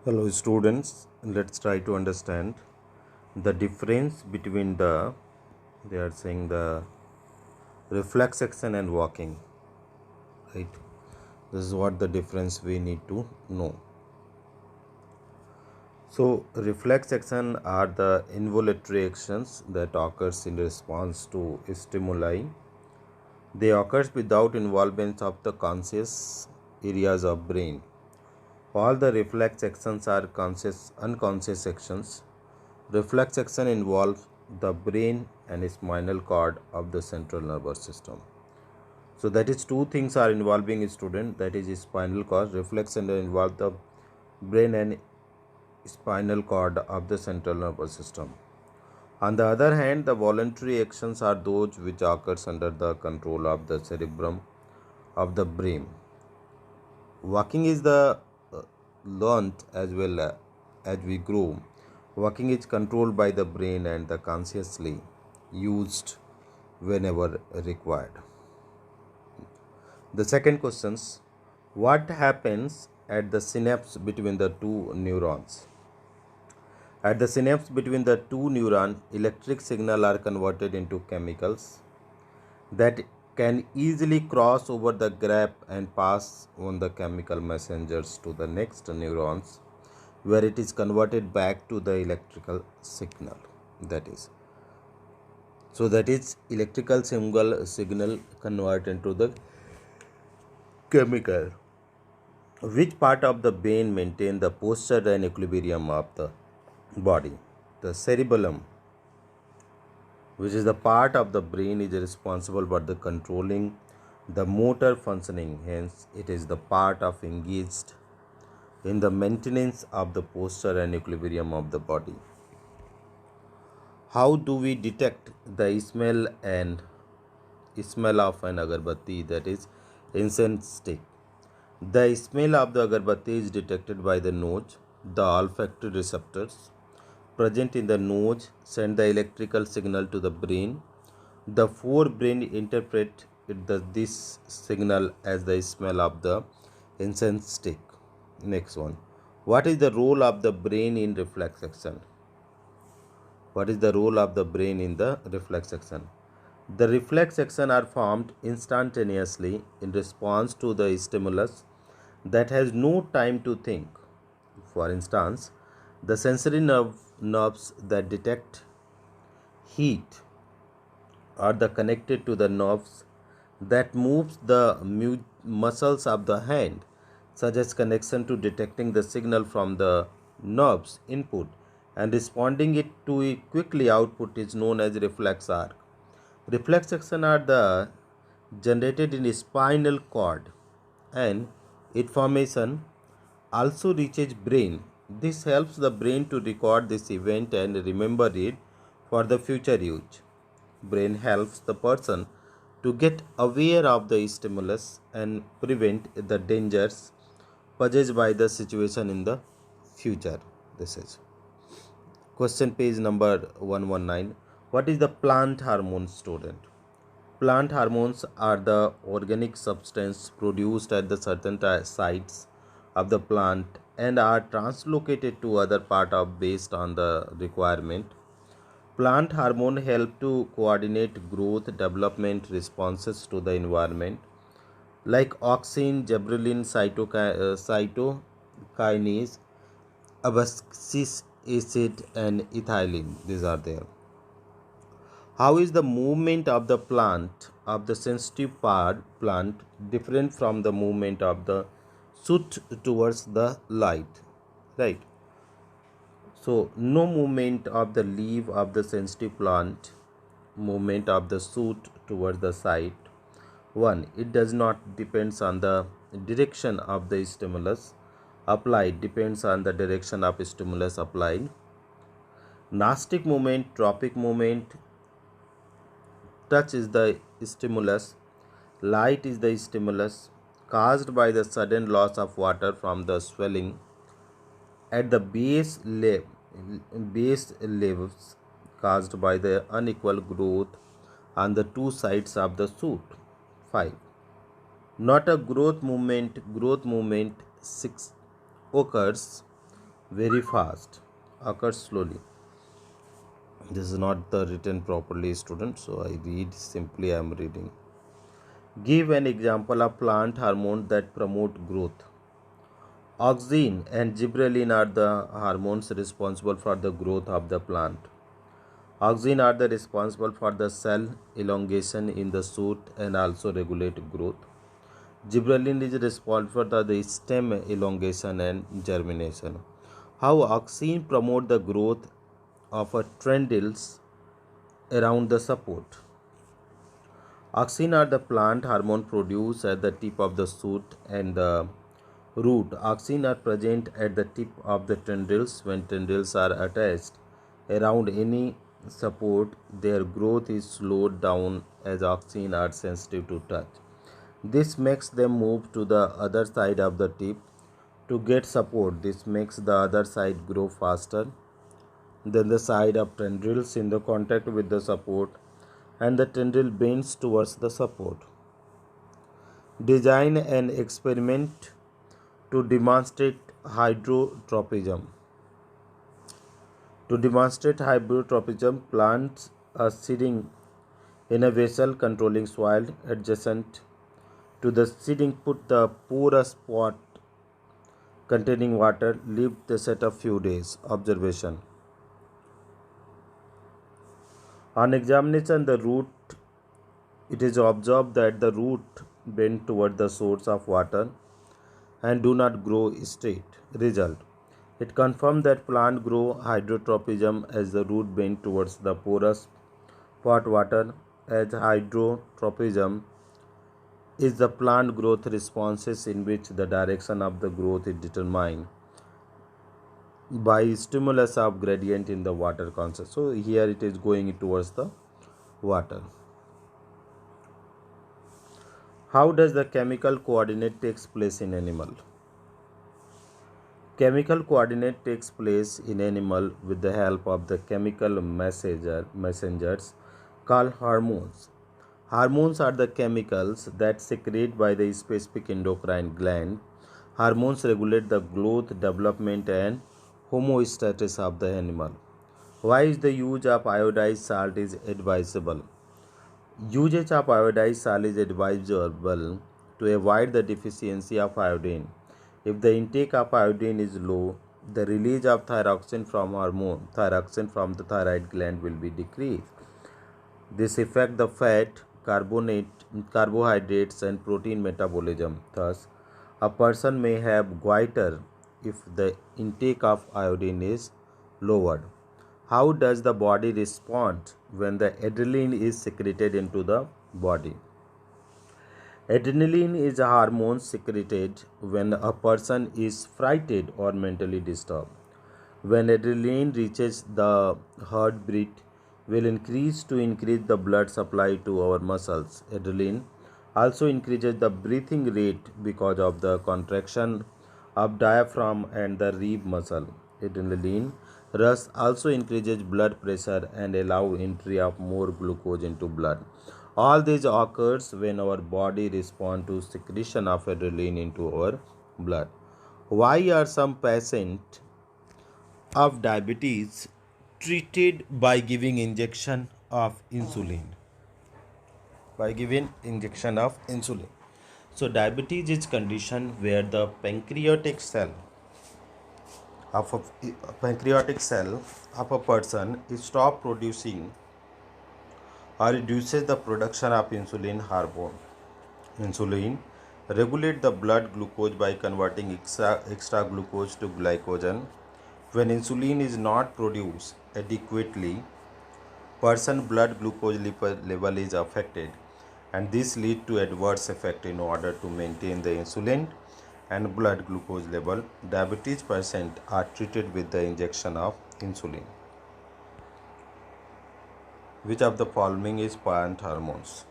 Hello students, let's try to understand the difference between they are saying the reflex action and walking, right? This is what the difference we need to know. So reflex action are the involuntary actions that occurs in response to stimuli. They occur without involvement of the conscious areas of brain. All the reflex actions are unconscious actions. Reflex action involves the brain and spinal cord of the central nervous system. So that is two things are involving a student, that is spinal cord. Reflex action involve the brain and spinal cord of the central nervous system. On the other hand, the voluntary actions are those which occurs under the control of the cerebrum of the brain. Walking is the learnt as well as we grow. Walking is controlled by the brain and the consciously used whenever required. The second questions: what happens at the synapse between the two neurons? At the synapse between the two neurons, electric signals are converted into chemicals that can easily cross over the gap and pass on the chemical messengers to the next neurons, where it is converted back to the electrical signal. That is electrical signal convert into the chemical. Which part of the brain maintain the posture and equilibrium of the body? The cerebellum, which is the part of the brain is responsible for the controlling the motor functioning. Hence, it is the part of engaged in the maintenance of the posture and equilibrium of the body. How do we detect the smell of an agarbatti, that is incense stick? The smell of the agarbatti is detected by the nose. The olfactory receptors present in the nose send the electrical signal to the brain. The forebrain interpret this signal as the smell of the incense stick. Next one. What is the role of the brain in reflex action? What is the role of the brain in the reflex action? The reflex action are formed instantaneously in response to the stimulus that has no time to think. For instance, the sensory nerves that detect heat are connected to the nerves that moves the muscles of the hand, such as connection to detecting the signal from the nerves input and responding it to a quickly output is known as reflex arc. Reflex action are generated in spinal cord and information also reaches brain. This helps the brain to record this event and remember it for the future use. Brain helps the person to get aware of the stimulus and prevent the dangers posed by the situation in the future. This is question page number 119. What is the plant hormone, student? Plant hormones are the organic substance produced at the certain sites of the plant and are translocated to other part of based on the requirement. Plant hormone help to coordinate growth development responses to the environment like auxin, gibberellin, cytokinase, abscisic acid and ethylene. These are there. How is the movement of the sensitive plant different from the movement of the shoot towards the light? Right. So no movement of the leaf of the sensitive plant, movement of the shoot towards the side. 1. It does not depends on the direction of the stimulus applied, depends on the direction of stimulus applied. Nastic movement, tropic movement, touch is the stimulus, light is the stimulus caused by the sudden loss of water from the swelling at the base levels caused by the unequal growth on the two sides of the shoot. 5. Not a growth movement 6 occurs very fast, occurs slowly. This is not the written properly, student, so I read simply. I am reading. Give an example of plant hormone that promote growth. Auxin and gibberellin are the hormones responsible for the growth of the plant. Auxin are the responsible for the cell elongation in the shoot and also regulate growth. Gibberellin is responsible for the stem elongation and germination. How auxin promote the growth of a tendrils around the support. Auxin are the plant hormone produced at the tip of the shoot and the root. Auxin are present at the tip of the tendrils. When tendrils are attached around any support, their growth is slowed down as auxin are sensitive to touch. This makes them move to the other side of the tip to get support. This makes the other side grow faster than the side of tendrils in the contact with the support, and the tendril bends towards the support. Design an experiment to demonstrate hydrotropism. To demonstrate hydrotropism, plants are sitting in a vessel containing soil adjacent to the seeding. Put the porous pot containing water. Leave the set a few days. Observation. On examination, it is observed that the root bend toward the source of water and do not grow straight. Result. It confirmed that plant grow hydrotropism as the root bend towards the porous pot water, as hydrotropism is the plant growth responses in which the direction of the growth is determined by stimulus of gradient in the water concentration. So here it is going towards the water. How does the chemical coordinate takes place in animal? Chemical coordinate takes place in animal with the help of the chemical messengers called hormones. Hormones are the chemicals that secreted by the specific endocrine gland. Hormones regulate the growth, development and homeostasis of the animal. Why is the use of iodized salt is advisable? Usage of iodized salt is advisable to avoid the deficiency of iodine. If the intake of iodine is low, the release of thyroxine from the thyroid gland will be decreased. This affects the fat, carbohydrates and protein metabolism. Thus, a person may have goiter if the intake of iodine is lowered. How does the body respond when the adrenaline is secreted into the body? Adrenaline is a hormone secreted when a person is frightened or mentally disturbed. When adrenaline reaches the heartbeat will increase the blood supply to our muscles. Adrenaline also increases the breathing rate because of the contraction of diaphragm and the rib muscle. Adrenaline rush also increases blood pressure and allow entry of more glucose into blood. All this occurs when our body responds to secretion of adrenaline into our blood. Why are some patients of diabetes treated by giving injection of insulin? By giving injection of insulin. So diabetes is condition where the pancreatic cell of a person is stop producing or reduces the production of insulin hormone. Insulin regulates the blood glucose by converting extra glucose to glycogen. When insulin is not produced adequately, person blood glucose level is affected, and this lead to adverse effect. In order to maintain the insulin and blood glucose level, diabetes patients are treated with the injection of insulin. Which of the following is plant hormones?